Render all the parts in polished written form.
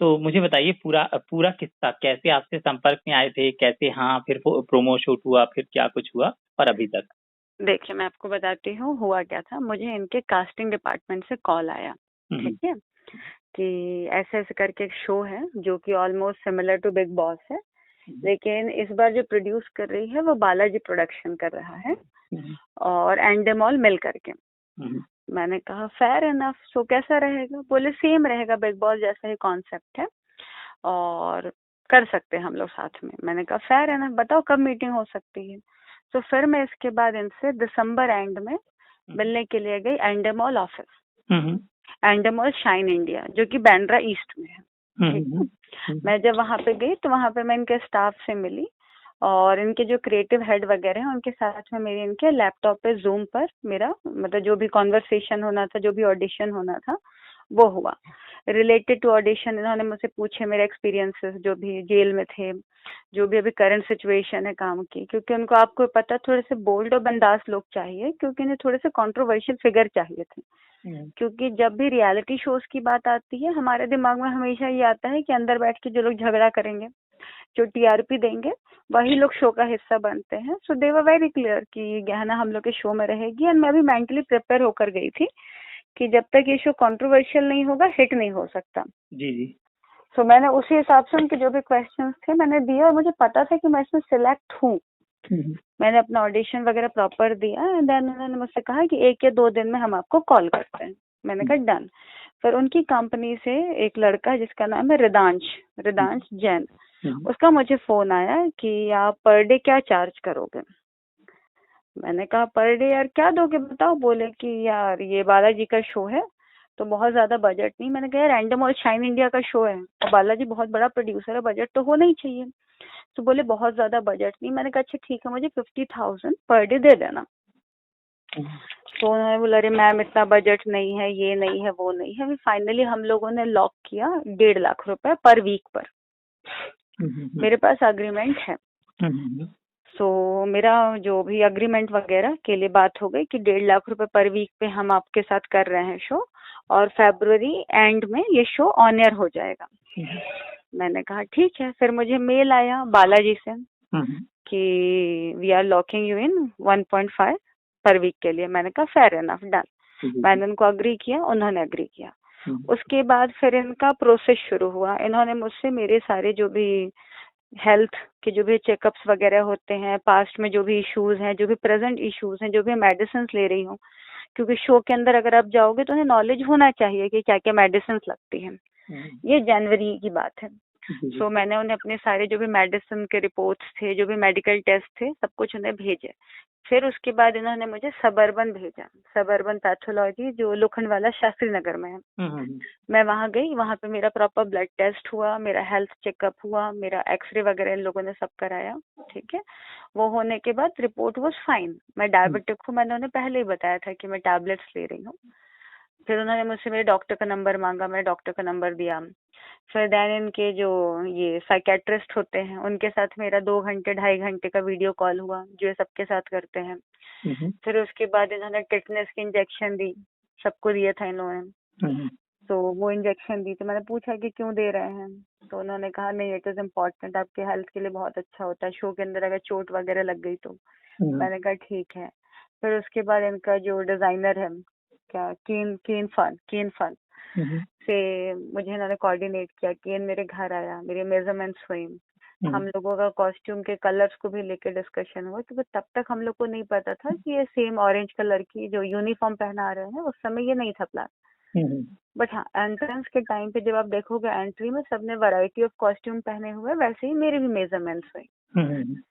तो मुझे बताइए पूरा पूरा किस्सा, कैसे आपसे संपर्क में आए थे, कैसे हाँ फिर वो प्रोमो शूट हुआ, फिर क्या कुछ हुआ और अभी तक? देखिए, मैं आपको बताती हूँ हुआ क्या था। मुझे इनके कास्टिंग डिपार्टमेंट से कॉल आया, हम्म, ठीक है, कि ऐसे ऐसे करके एक शो है जो कि almost similar to Bigg Boss है, हम्म, लेकिन इस बार जो प्रोड्यूस कर रही है वो बालाजी प्रोडक्शन कर रहा है हम्म, और एंडेमॉल मिल करके। हम्म, मैंने कहा फेयर इनफ, सो कैसा रहेगा? बोले सेम रहेगा, बिग बॉस जैसा ही कॉन्सेप्ट है और कर सकते हैं हम लोग साथ में। मैंने कहा फेयर इनफ, बताओ कब मीटिंग हो सकती है? तो फिर मैं इसके बाद इनसे दिसंबर एंड में मिलने के लिए गई एंडेमॉल ऑफिस, हम्म, एंडेमॉल शाइन इंडिया, जो कि बैंड्रा ईस्ट में है, ठीक हम्म, है। मैं जब वहां पे गई तो वहां पे मैं इनके स्टाफ से मिली और इनके जो क्रिएटिव हेड वगैरह हैं उनके साथ में मेरे इनके लैपटॉप पे जूम पर मेरा मतलब जो भी कॉन्वर्सेशन होना था, जो भी ऑडिशन होना था वो हुआ। रिलेटेड टू ऑडिशन इन्होंने मुझसे पूछे मेरे एक्सपीरियंसेस जो भी जेल में थे, जो भी अभी करंट सिचुएशन है काम की, क्योंकि उनको आपको पता थोड़े से बोल्ड और बंदास लोग चाहिए, क्योंकि इन्हें थोड़े से कंट्रोवर्शियल फिगर चाहिए थे। क्योंकि जब भी रियलिटी शोज की बात आती है हमारे दिमाग में हमेशा ये आता है कि अंदर बैठ के जो लोग झगड़ा करेंगे, जो टीआरपी देंगे, वही लोग शो का हिस्सा बनते हैं। सो दे वर वेरी क्लियर कि गहना हम लोग के शो में रहेगी एंड मैं भी मेंटली प्रिपेयर होकर गई थी कि जब तक ये शो कंट्रोवर्शियल नहीं होगा हिट नहीं हो सकता। जी जी। सो मैंने उसी हिसाब से उनके जो भी क्वेश्चंस थे मैंने दिए और मुझे पता था कि मैं इसमें सिलेक्ट हूँ। मैंने अपना ऑडिशन वगैरह प्रॉपर दिया एंड देन उन्होंने मुझसे कहा कि 1 या 2 दिन में हम आपको कॉल करते हैं। मैंने कहा डन। फिर उनकी कंपनी से एक लड़का जिसका नाम है रिदांश जैन, उसका मुझे फोन आया कि आप पर डे क्या चार्ज करोगे। मैंने कहा पर डे यार क्या दोगे बताओ। बोले कि यार ये बालाजी का शो है तो बहुत ज्यादा बजट नहीं। मैंने कहा यार रैंडम और शाइन इंडिया का शो है और बालाजी बहुत बड़ा प्रोड्यूसर है, बजट तो होना ही चाहिए। तो बोले बहुत ज्यादा बजट नहीं। मैंने कहा अच्छा ठीक है, मुझे 50,000 पर डे दे देना। तो उन्होंने बोला अरे मैम इतना बजट नहीं है, ये नहीं है, वो नहीं है। फाइनली हम लोगों ने लॉक किया 1.5 लाख रुपए पर वीक पर। मेरे पास अग्रीमेंट है। सो मेरा जो भी अग्रीमेंट वगैरह के लिए बात हो गई कि 1.5 लाख रुपए पर वीक पे हम आपके साथ कर रहे हैं शो और फरवरी एंड में ये शो ऑन एयर हो जाएगा। मैंने कहा ठीक है। फिर मुझे मेल आया बालाजी से कि we are locking you in 1.5 per week के लिए। मैंने कहा फेयर इनफ, डन। मैंने उनको अग्री किया, उन्होंने अग्री किया। उसके बाद फिर इनका प्रोसेस शुरू हुआ। इन्होंने मुझसे मेरे सारे जो भी हेल्थ के जो भी चेकअप्स वगैरह होते हैं, पास्ट में जो भी इश्यूज हैं, जो भी प्रेजेंट इश्यूज हैं, जो भी मेडिसिन ले रही हूँ, क्योंकि शो के अंदर अगर आप जाओगे तो उन्हें नॉलेज होना चाहिए कि क्या क्या मेडिसिन लगती हैं। ये जनवरी की बात है। सो मैंने उन्हें अपने सारे जो भी मेडिसिन के रिपोर्ट्स थे, जो भी मेडिकल टेस्ट थे, सब कुछ उन्हें भेजे। फिर उसके बाद इन्होंने मुझे सबर्बन भेजा, सबर्बन पैथोलॉजी जो लोखंडवाला शास्त्री नगर में है। मैं वहां गई, वहां पे मेरा प्रॉपर ब्लड टेस्ट हुआ, मेरा हेल्थ चेकअप हुआ, मेरा एक्सरे वगैरह इन लोगों ने सब कराया, ठीक है। वो होने के बाद रिपोर्ट वाज फाइन। मैं डायबिटिक हूँ, मैंने उन्हें पहले ही बताया था कि मैं टैबलेट्स ले रही हूँ। फिर उन्होंने मुझसे मेरे डॉक्टर का नंबर मांगा, मैंने डॉक्टर का नंबर दिया। फिर देन इनके जो ये साइकेट्रिस्ट होते हैं उनके साथ मेरा 2 घंटे 2.5 घंटे का वीडियो कॉल हुआ, जो ये सबके साथ करते हैं। फिर उसके बाद इन्होंने टिटनेस की इंजेक्शन दी, सबको दिया था इन्होंने। तो वो इंजेक्शन दी तो मैंने पूछा कि क्यों दे रहे हैं, तो उन्होंने कहा नहीं इट इज इम्पोर्टेंट, आपके हेल्थ के लिए बहुत अच्छा होता है, शो के अंदर अगर चोट वगैरह लग गई तो। मैंने कहा ठीक है। फिर उसके बाद इनका जो डिजाइनर है, क्या कीन फन से मुझे इन्होंने कोऑर्डिनेट किया। कीन मेरे घर आया, मेरे मेजरमेंट्स हुई, हम लोगों का कॉस्ट्यूम के कलर्स को भी लेकर डिस्कशन हुआ, क्योंकि तब तक हम लोग को नहीं पता था कि ये सेम ऑरेंज कलर की जो यूनिफॉर्म पहना रहे हैं, उस समय ये नहीं था प्लान। बट हाँ, एंट्रेंस के टाइम पे जब आप देखोगे एंट्री में सबने वैरायटी ऑफ कॉस्ट्यूम पहने हुए, वैसे ही मेरे भी मेजरमेंट्स हुए,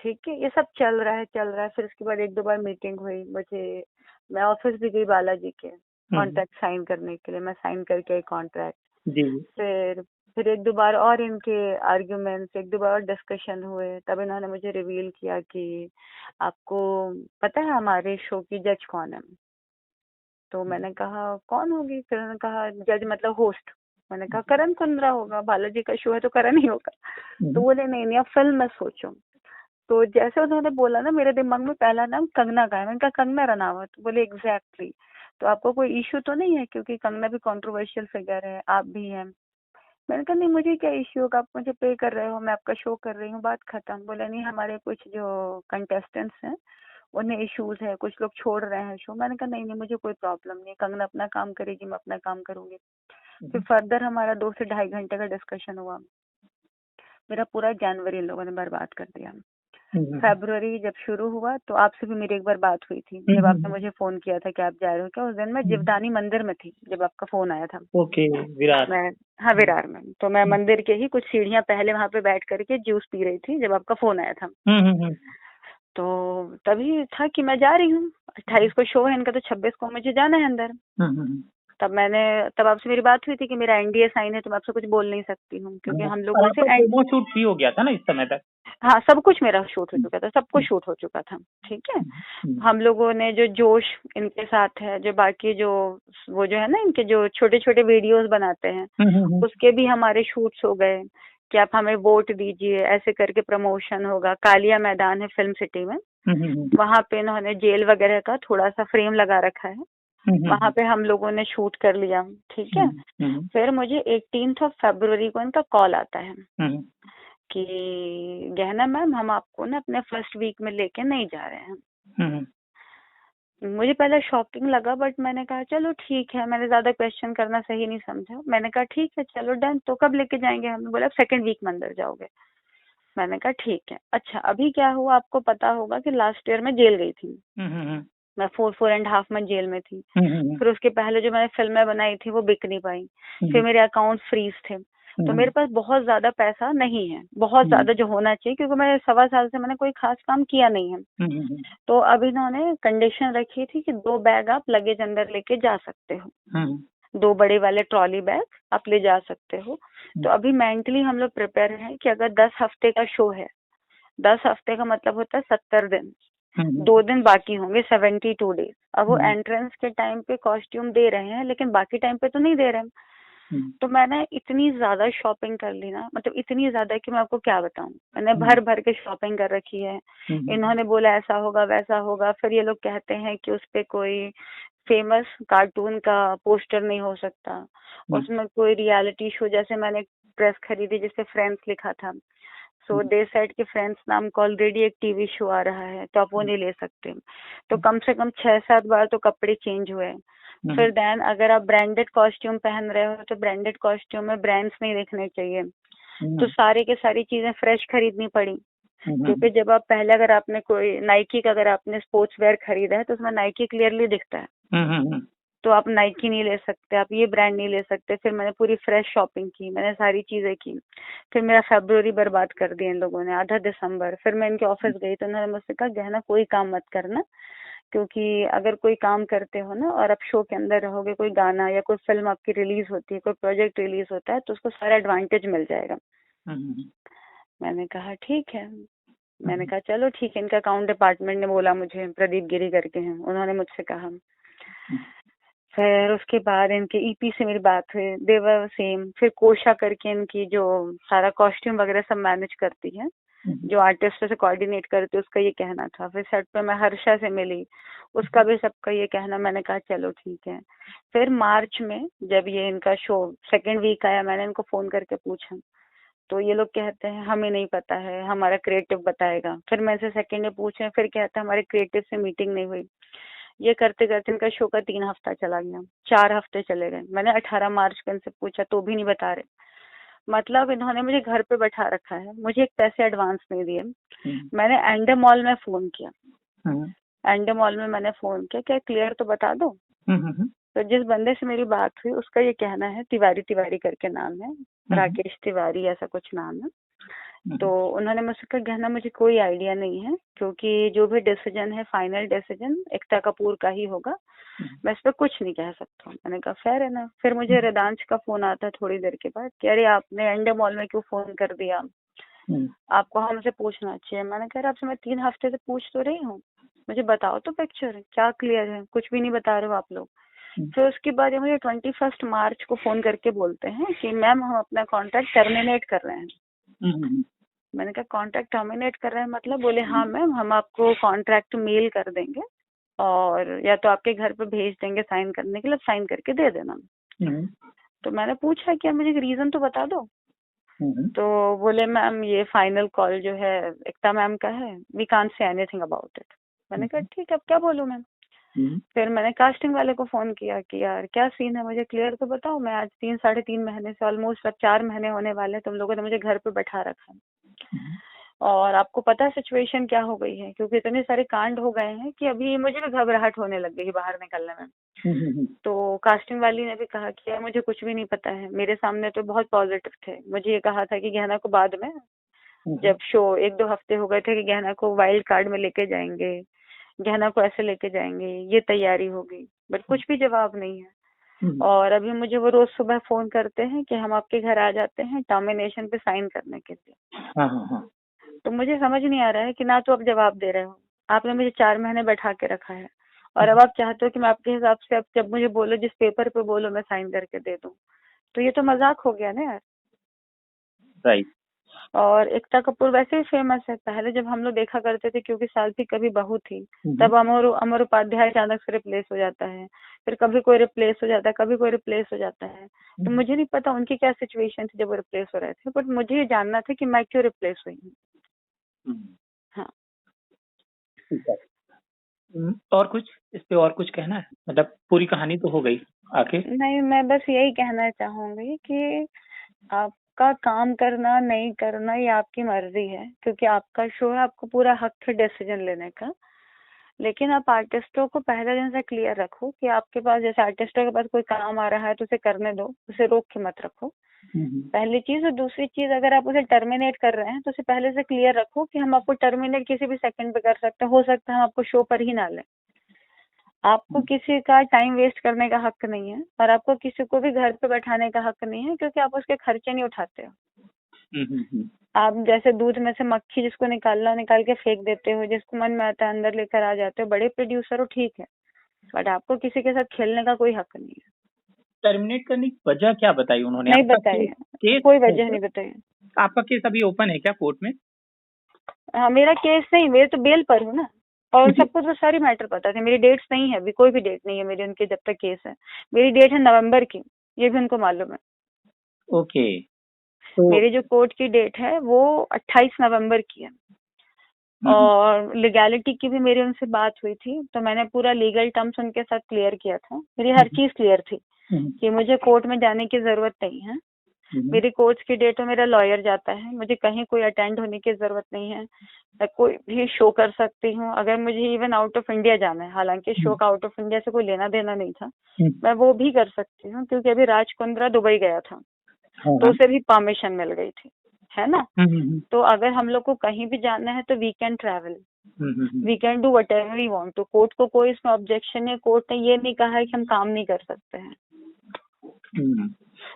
ठीक है। ये सब चल रहा है। फिर उसके बाद 1-2 बार मीटिंग हुई मुझे, मैं ऑफिस भी गई बालाजी के कॉन्ट्रैक्ट साइन करने के लिए, मैं साइन करके आई कॉन्ट्रैक्ट। फिर 1-2 बार और इनके आर्ग्यूमेंट्स, 1-2 बार और डिस्कशन हुए, तब इन्होंने मुझे रिवील किया कि आपको पता है हमारे शो की जज कौन है। तो मैंने कहा कौन होगी। फिर उन्होंने कहा जज मतलब होस्ट। मैंने कहा करण कुंद्रा होगा, बालाजी का शो है तो करण ही होगा। तो बोले नहीं नहीं, अब फिल्म में सोचो। तो जैसे उन्होंने बोला ना, मेरे दिमाग में पहला नाम कंगना का है। मैंने कहा कंगना रनावत। बोले एग्जैक्टली। तो आपको कोई इशू तो नहीं है, क्योंकि कंगना भी कंट्रोवर्शियल फिगर है, आप भी हैं। मैंने कहा नहीं मुझे क्या इश्यू होगा, आप मुझे पे कर रहे हो, मैं आपका शो कर रही हूँ, बात खत्म। बोला नहीं हमारे कुछ जो कंटेस्टेंट्स हैं उन्हें इश्यूज है, कुछ लोग छोड़ रहे हैं शो। मैंने कहा नहीं नहीं मुझे कोई प्रॉब्लम नहीं, कंगना अपना काम करेगी, मैं अपना काम करूंगी। फिर फर्दर हमारा 2 से ढाई घंटे का डिस्कशन हुआ। मेरा पूरा जनवरी इन लोगों ने बर्बाद कर दिया। फरवरी जब शुरू हुआ तो आपसे भी मेरी एक बार बात हुई थी, जब आपने मुझे फोन किया था कि आप जा रहे हो क्या। उस दिन मैं जीवदानी मंदिर में थी जब आपका फोन आया था। ओके, विरार। मैं हाँ विरार में। तो मैं मंदिर के ही कुछ सीढ़ियां पहले वहां पे बैठ करके जूस पी रही थी जब आपका फोन आया था। तो तभी था कि मैं जा रही हूँ, 28 को शो है इनका, तो 26 को मुझे जाना है अंदर। तब आपसे मेरी बात हुई थी कि मेरा एनडीए साइन है तो मैं आपसे कुछ बोल नहीं सकती हूँ, क्योंकि हम लोगों से प्रोमो शूट भी हो गया था ना इस समय तक। हाँ सब कुछ मेरा शूट हो चुका था, सब कुछ शूट हो चुका था। ठीक है। हम लोगों ने जो जोश इनके साथ है, जो बाकी जो वो जो है ना इनके जो छोटे छोटे वीडियोस बनाते हैं उसके भी हमारे शूट्स हो गए कि आप हमें वोट दीजिए, ऐसे करके प्रमोशन होगा। कालिया मैदान है फिल्म सिटी में, वहाँ पे इन्होंने जेल वगैरह का थोड़ा सा फ्रेम लगा रखा है, वहाँ पे हम लोगों ने शूट कर लिया। ठीक है। फिर मुझे 18 फरवरी को इनका कॉल आता है कि गहना मैम हम आपको ना अपने फर्स्ट वीक में लेके नहीं जा रहे हैं। मुझे पहले शॉकिंग लगा, बट मैंने कहा चलो ठीक है, मैंने ज्यादा क्वेश्चन करना सही नहीं समझा। मैंने कहा ठीक है चलो डन, तो कब लेके जाएंगे। हमने बोला सेकंड वीक में अंदर जाओगे। मैंने कहा ठीक है। अच्छा अभी क्या हुआ, आपको पता होगा कि लास्ट ईयर में जेल गई थी। मैं 4.5 मंथ जेल में थी। फिर उसके पहले जो मैंने फिल्में बनाई थी वो बिक नहीं पाई। फिर मेरे अकाउंट फ्रीज थे, तो मेरे पास बहुत ज्यादा पैसा नहीं है, बहुत ज्यादा जो होना चाहिए, क्योंकि मैं 1.25 साल से मैंने कोई खास काम किया नहीं है। तो अब इन्होंने कंडीशन रखी थी कि 2 बैग आप लगेज अंदर लेके जा सकते हो, 2 बड़े वाले ट्रॉली बैग आप ले जा सकते हो। तो अभी मेंटली हम लोग प्रिपेयर हैं कि अगर 10 हफ्ते का शो है, 10 हफ्ते का मतलब होता है 70 दिन, 2 दिन बाकी होंगे, 72 डेज। अब वो एंट्रेंस के टाइम पे कॉस्ट्यूम दे रहे हैं लेकिन बाकी टाइम पे तो नहीं दे रहे हैं। तो मैंने इतनी ज्यादा शॉपिंग कर ली ना, मतलब इतनी ज्यादा कि मैं आपको क्या बताऊं। मैंने भर भर के शॉपिंग कर रखी है। इन्होंने बोला ऐसा होगा वैसा होगा, फिर ये लोग कहते हैं कि उस पे कोई फेमस कार्टून का पोस्टर नहीं हो सकता, उसमें कोई रियलिटी शो, जैसे मैंने प्रेस खरीदी जिससे फ्रेंड्स लिखा था, सो दे सेड कि फ्रेंड्स नाम का ऑलरेडी एक टीवी शो आ रहा है तो आप वो नहीं ले सकते। तो कम से कम 6-7 बार तो कपड़े चेंज हुए। फिर देन अगर आप ब्रांडेड कॉस्ट्यूम पहन रहे हो तो ब्रांडेड कॉस्ट्यूम में ब्रांड्स नहीं देखने चाहिए। तो सारी के सारी चीजें फ्रेश खरीदनी पड़ी, क्योंकि जब आप पहले अगर आपने कोई नाइकी का अगर आपने स्पोर्ट्स वेयर खरीदा है तो उसमें नाइकी क्लियरली दिखता है, तो आप नाइकी नहीं ले सकते, आप ये ब्रांड नहीं ले सकते। फिर मैंने पूरी फ्रेश शॉपिंग की, मैंने सारी चीजें की। फिर मेरा फरवरी बर्बाद कर दिया इन लोगों ने, आधा दिसंबर। फिर मैं इनके ऑफिस गई तो उन्होंने मुझसे कहा गहना कोई काम मत करना, क्योंकि अगर कोई काम करते हो ना और आप शो के अंदर रहोगे, कोई गाना या कोई फिल्म आपकी रिलीज होती है, कोई प्रोजेक्ट रिलीज होता है, तो उसको सारा एडवांटेज मिल जाएगा। मैंने कहा ठीक है। मैंने कहा चलो ठीक है। इनका अकाउंट डिपार्टमेंट ने बोला मुझे, प्रदीप गिरी करके हैं, उन्होंने मुझसे कहा। फिर उसके बाद इनके ईपी से मेरी बात हुई, देवर सेम। फिर कोशा करके इनकी जो सारा कॉस्ट्यूम वगैरह सब मैनेज करती है, जो आर्टिस्ट से कोऑर्डिनेट करती है, उसका ये कहना था। फिर सेट पे मैं हर्षा से मिली, उसका भी सबका ये कहना। मैंने कहा चलो ठीक है। फिर मार्च में जब ये इनका शो सेकेंड वीक आया, मैंने इनको फोन करके पूछा, तो ये लोग कहते हैं हमें नहीं पता है, हमारा क्रिएटिव बताएगा। फिर मैं से सेकेंड डे पूछे, फिर कहते हैं हमारे क्रिएटिव से मीटिंग नहीं हुई। ये करते करते इनका शो का 3 हफ्ता चला गया, 4 हफ्ते चले गए। मैंने 18 मार्च को इनसे पूछा तो भी नहीं बता रहे। मतलब इन्होंने मुझे घर पे बैठा रखा है, मुझे एक पैसे एडवांस नहीं दिए। मैंने एंडे मॉल में फोन किया, एंडे मॉल में मैंने फोन किया, क्या क्लियर तो बता दो। तो जिस बंदे से मेरी बात हुई उसका ये कहना है, तिवारी करके नाम है, राकेश तिवारी ऐसा कुछ नाम है। तो उन्होंने मुझसे कहा गहना मुझे कोई आइडिया नहीं है, क्योंकि जो भी डिसीजन है फाइनल डिसीजन एकता कपूर का ही होगा, मैं इस पर कुछ नहीं कह सकता हूँ। मैंने कहा फेयर है ना। फिर मुझे रिदांश का फोन आता थोड़ी देर के बाद कि अरे आपने एंडे मॉल में क्यों फोन कर दिया, आपको हमसे पूछना चाहिए। मैंने कहा आपसे मैं 3 हफ्ते से पूछ तो रही हूँ, मुझे बताओ तो पिक्चर क्या क्लियर है, कुछ भी नहीं बता रहे हो आप लोग। फिर उसके बाद ये मुझे 21 मार्च को फोन करके बोलते हैं कि मैम हम अपना कॉन्ट्रैक्ट टर्मिनेट कर रहे हैं। मैंने कहा कॉन्ट्रैक्ट टर्मिनेट कर रहे हैं मतलब? बोले हाँ मैम, हम आपको कॉन्ट्रैक्ट मेल कर देंगे और या तो आपके घर पे भेज देंगे साइन करने के लिए, साइन करके दे देना। तो मैंने पूछा कि आप मुझे रीजन तो बता दो। तो बोले मैम ये फाइनल कॉल जो है एकता मैम का है, we can't say anything about it. मैंने कहा ठीक है, अब क्या बोलूं मैम। फिर मैंने कास्टिंग वाले को फोन किया कि यार क्या सीन है, मुझे क्लियर तो बताओ। मैं आज 3-3.5 महीने से, ऑलमोस्ट अब 4 महीने होने वाले हैं, तुम लोगों ने मुझे घर पे बैठा रखा है और आपको पता है सिचुएशन क्या हो गई है, क्योंकि इतने सारे कांड हो गए हैं कि अभी मुझे भी घबराहट होने लग गई है बाहर निकलने में। तो कास्टिंग वाली ने भी कहा कि यार मुझे कुछ भी नहीं पता है, मेरे सामने तो बहुत पॉजिटिव थे, मुझे ये कहा था कि गहना को बाद में, जब शो 1-2 हफ्ते हो गए थे कि गहना को वाइल्ड कार्ड में लेके जाएंगे, गहना को ऐसे लेके जाएंगे, ये तैयारी होगी, बट कुछ भी जवाब नहीं है। और अभी मुझे वो रोज सुबह फोन करते हैं कि हम आपके घर आ जाते हैं टर्मिनेशन पे साइन करने के लिए। तो मुझे समझ नहीं आ रहा है कि ना तो आप जवाब दे रहे हो, आपने मुझे 4 महीने बैठा के रखा है, और अब आप चाहते हो कि मैं आपके हिसाब से अब जब मुझे बोलो, जिस पेपर पे बोलो मैं साइन करके दे दूं। तो ये तो मजाक हो गया ना यार। राइट। और एकता कपूर वैसे ही फेमस है, पहले जब हम लोग देखा करते थे क्योंकि साल्फी कभी बहू थी, तब अमर उपाध्याय अचानक से रिप्लेस हो जाता है, फिर कभी कोई रिप्लेस हो जाता है, कभी कोई रिप्लेस हो जाता है। तो मुझे नहीं पता उनकी क्या सिचुएशन थी जब वो रिप्लेस हो रहे थे, बट मुझे ये जानना था कि मैं क्यों रिप्लेस हुई हूँ। हाँ ठीक है। और कुछ इस पे और कुछ कहना है? मतलब पूरी कहानी तो हो गई आखिर। नहीं, मैं बस यही कहना चाहूंगी कि आपका काम करना नहीं करना ये आपकी मर्जी है, क्योंकि आपका शो है, आपको पूरा हक है डिसीजन लेने का। लेकिन आप आर्टिस्टों को पहले दिन से क्लियर रखो कि आपके पास, जैसे आर्टिस्टों के पास कोई काम आ रहा है तो उसे करने दो, उसे रोक के मत रखो, पहली चीज। और दूसरी चीज, अगर आप उसे टर्मिनेट कर रहे हैं तो उसे पहले से क्लियर रखो कि हम आपको टर्मिनेट किसी भी सेकंड पे कर सकते हैं, हो सकता है हम आपको शो पर ही ना लें। आपको किसी का टाइम वेस्ट करने का हक नहीं है, और आपको किसी को भी घर पे बैठाने का हक नहीं है, क्योंकि आप उसके खर्चे नहीं उठाते हो। आप जैसे दूध में से मक्खी जिसको निकालना निकाल के फेंक देते हो, जिसको मन में आता है अंदर लेकर आ जाते हो। बड़े प्रोड्यूसर हो ठीक है, बट आपको किसी के साथ खेलने का कोई हक नहीं है। टर्मिनेट करने की वजह क्या बताई उन्होंने? नहीं बताई, कोई वजह नहीं बताई। आपका केस अभी ओपन है क्या कोर्ट में? हाँ, मेरा केस नहीं, मेरे तो बेल पर हूँ ना, और सबको तो सारी मैटर पता थी। मेरी डेट्स नहीं है अभी, कोई भी डेट नहीं है मेरी उनकी जब तक केस है। मेरी डेट है नवंबर की, ये भी उनको मालूम है। ओके। तो मेरी जो कोर्ट की डेट है वो 28 नवंबर की है, और लीगैलिटी की भी मेरी उनसे बात हुई थी, तो मैंने पूरा लीगल टर्म्स उनके साथ क्लियर किया था। मेरी हर चीज क्लियर थी कि मुझे कोर्ट में जाने की जरूरत नहीं है। मेरी कोर्ट की डेट में मेरा लॉयर जाता है, मुझे कहीं कोई अटेंड होने की जरूरत नहीं है। मैं कोई भी शो कर सकती हूँ, अगर मुझे इवन आउट ऑफ इंडिया जाना है, हालांकि शो का आउट ऑफ इंडिया से कोई लेना देना नहीं था, मैं वो भी कर सकती हूँ, क्योंकि अभी राज कुंद्रा दुबई गया था तो उसे भी परमिशन मिल गई थी, है ना। तो अगर हम लोग को कहीं भी जाना है तो we can travel, we can do whatever we want to. Court को कोई इसमें ऑब्जेक्शन है, कोर्ट ने ये नहीं कहा है कि हम काम नहीं कर सकते हैं,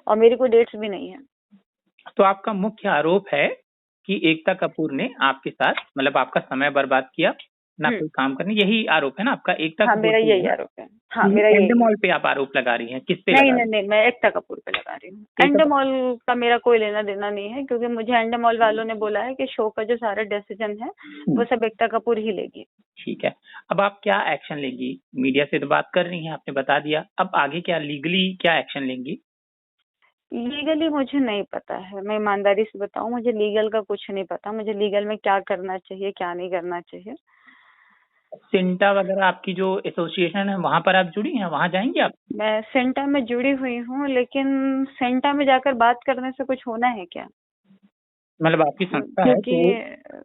और मेरी कोई डेट्स भी नहीं है। तो आपका मुख्य आरोप है कि एकता कपूर ने आपके साथ मतलब आपका समय बर्बाद किया, ना कोई काम करने, यही आरोप है ना आपका? एकता हाँ, कपूर मेरा यही आरोप है। हाँ, मेरा यही। एंडमॉल पे आप आरोप लगा रही हैं, किस पे नहीं लगा नहीं नहीं, मैं एकता कपूर पे लगा रही हूँ। एंडमॉल का मेरा कोई लेना देना नहीं है, क्योंकि मुझे एंडमॉल वालों ने बोला है कि शो का जो सारा डिसीजन है वो सब एकता कपूर ही लेगी। ठीक है, अब आप क्या एक्शन लेंगी? मीडिया से तो बात कर रही हैं, आपने बता दिया, अब आगे क्या लीगली क्या एक्शन लेंगी? लीगली मुझे नहीं पता है, मैं ईमानदारी से बताऊं, मुझे लीगल का कुछ नहीं पता। मुझे लीगल में क्या करना चाहिए क्या नहीं करना चाहिए। सिंटा वगैरह आपकी जो एसोसिएशन है वहां पर आप जुड़ी हैं, वहां जाएंगी आप? मैं सेंटा में जुड़ी हुई हूँ, लेकिन सेंटा में जाकर बात करने से कुछ होना है क्या? मतलब आपकी संस्था है तो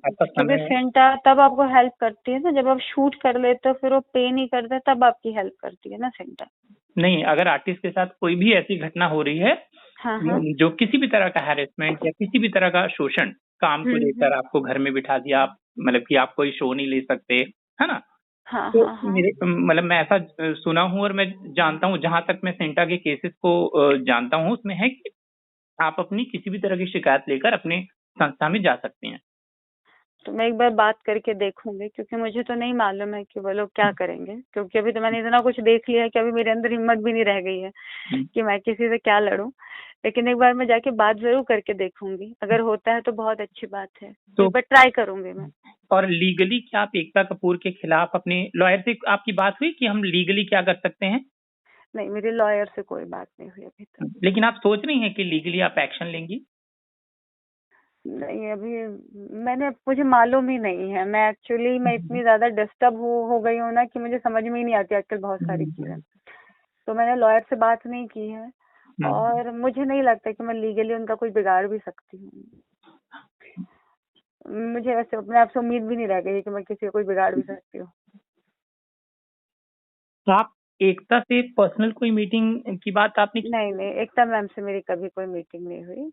आपका क्योंकि समय सेंटा तब आपको हेल्प करती है ना जब आप शूट कर लेते हो, फिर वो पे नहीं करते, तब आपकी हेल्प करती है ना सेंटा। नहीं, अगर आर्टिस्ट के साथ कोई भी ऐसी घटना हो रही है हाँ हाँ, जो किसी भी तरह का हैरेसमेंट या किसी भी तरह का शोषण, काम को लेकर आपको घर में बिठा दिया, आप मतलब कि आप कोई शो नहीं ले सकते, है ना? हाँ तो हाँ हाँ, मेरे मतलब मैं ऐसा सुना हूँ और मैं जानता हूँ, जहां तक मैं सेंटा के केसेस को जानता हूँ, उसमें है कि आप अपनी किसी भी तरह की शिकायत लेकर अपने संस्था में जा सकते हैं। तो मैं एक बार बात करके देखूंगी, क्योंकि मुझे तो नहीं मालूम है कि वो लोग क्या करेंगे, क्योंकि अभी तो मैंने इतना कुछ देख लिया है कि अभी मेरे अंदर हिम्मत भी नहीं रह गई है कि मैं किसी से क्या लड़ूं। लेकिन एक बार मैं जाके बात जरूर करके देखूंगी, अगर होता है तो बहुत अच्छी बात है, तो एक बार ट्राई करूंगी मैं। और लीगली क्या आप एकता कपूर के खिलाफ अपने लॉयर से आपकी बात हुई कि हम लीगली क्या कर सकते हैं? नहीं, मेरे लॉयर से कोई बात नहीं हुई अभी तक। लेकिन आप सोच रही हैं कि लीगली आप एक्शन लेंगी? नहीं, अभी मुझे मालूम ही नहीं है। मैं इतनी ज्यादा डिस्टर्ब हो गई हूँ ना कि मुझे समझ में ही नहीं आती आजकल बहुत सारी चीजें। तो मैंने लॉयर से बात नहीं की है और मुझे नहीं लगता कि मैं लीगली उनका कुछ बिगाड़ भी सकती हूँ। मुझे वैसे अपने आप से उम्मीद भी नहीं रह गई कि मैं किसी को कुछ बिगाड़ भी सकती हूँ। तो आप एकता से पर्सनल कोई मीटिंग की बात आपने की? नहीं, एकता मैम से मेरी कभी कोई मीटिंग नहीं हुई।